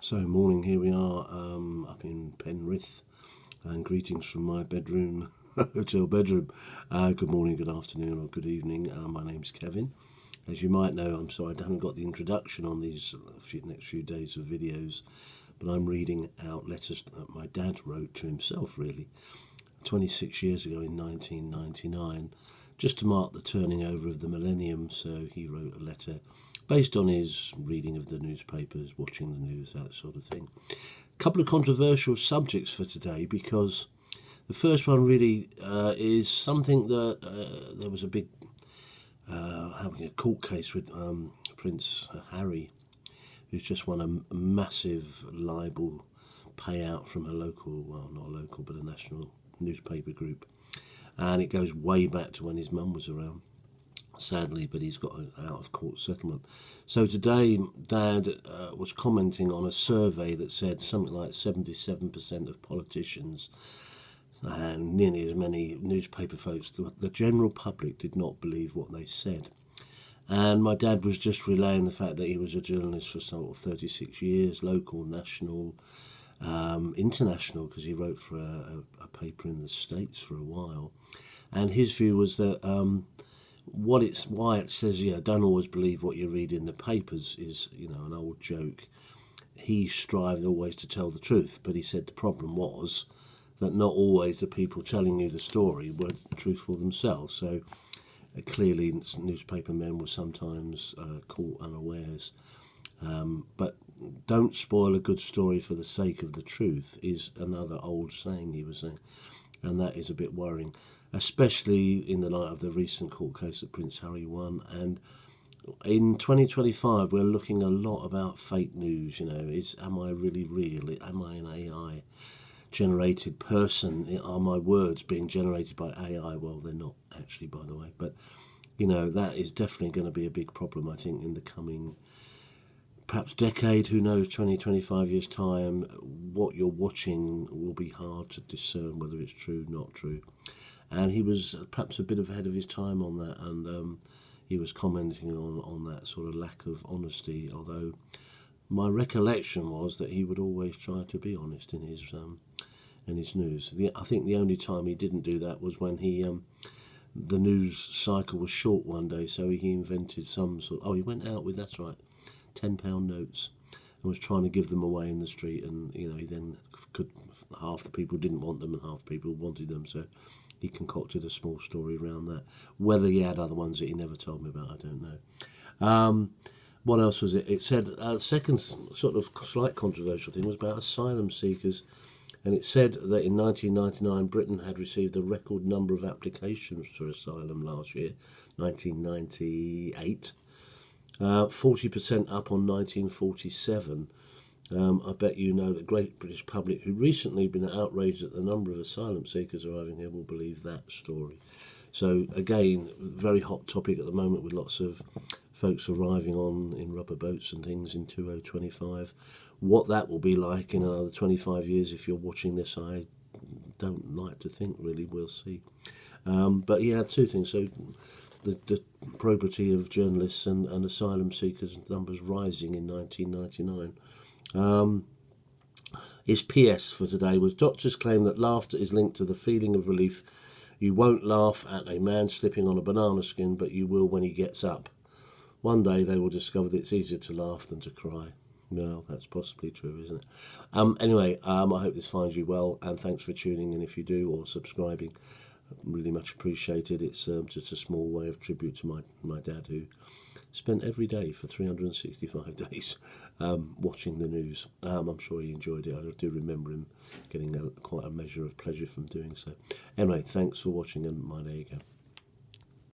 So morning, here we are up in Penrith, and greetings from my bedroom, hotel bedroom. Good morning, good afternoon or good evening. My name's Kevin. As you might know, I'm sorry I haven't got the introduction on these next few days of videos, but I'm reading out letters that my dad wrote to himself, really, 26 years ago in 1999, just to mark the turning over of the millennium. So he wrote a letter based on his reading of the newspapers, watching the news, that sort of thing. A couple of controversial subjects for today, because the first one really is something that there was a big having a court case with Prince Harry, who's just won a massive libel payout from a local, well, not a local, but a national newspaper group. And it goes way back to when his mum was around, sadly, but he's got an out-of-court settlement. So today, Dad was commenting on a survey that said something like 77% of politicians and nearly as many newspaper folks, the general public, did not believe what they said. And my dad was just relaying the fact that he was a journalist for sort of 36 years, local, national, international, because he wrote for a paper in the States for a while. And his view was that why it says, don't always believe what you read in the papers is, an old joke. He strived always to tell the truth, but he said the problem was that not always the people telling you the story were truthful themselves. So clearly newspaper men were sometimes caught unawares. But don't spoil a good story for the sake of the truth is another old saying he was saying. And that is a bit worrying, especially in the light of the recent court case that Prince Harry won. And in 2025, we're looking a lot about fake news. Am I really real? Am I an AI generated person? Are my words being generated by AI? Well, they're not actually, by the way. But, that is definitely going to be a big problem, I think, in the coming perhaps decade, who knows, 20, 25 years' time. What you're watching will be hard to discern whether it's true, not true. And he was perhaps a bit ahead of his time on that, and he was commenting on that sort of lack of honesty, although my recollection was that he would always try to be honest in his news. I think the only time he didn't do that was when the news cycle was short one day, so he invented some sort he went out with, that's right, £10 notes and was trying to give them away in the street, and he then half the people didn't want them and half the people wanted them, so he concocted a small story around that. Whether he had other ones that he never told me about, I don't know. What else was it? It said second sort of slight controversial thing was about asylum seekers, and it said that in 1999 Britain had received a record number of applications for asylum last year, 1998. 40% up on 1947. I bet you know the great British public, who recently been outraged at the number of asylum seekers arriving here, will believe that story. So again, very hot topic at the moment, with lots of folks arriving in rubber boats and things in 2025. What that will be like in another 25 years, if you're watching this, I don't like to think, really. We'll see. But he had two things. So the probity of journalists and asylum seekers numbers rising in 1999. His PS for today was: doctors claim that laughter is linked to the feeling of relief. You won't laugh at a man slipping on a banana skin, but you will when he gets up. One day they will discover that it's easier to laugh than to cry. No, that's possibly true, isn't it? Anyway, I hope this finds you well, and thanks for tuning in if you do, or subscribing. Really much appreciated. It's just a small way of tribute to my dad, who spent every day for 365 days watching the news. I'm sure he enjoyed it. I do remember him getting quite a measure of pleasure from doing so. Anyway, thanks for watching, and my there you go.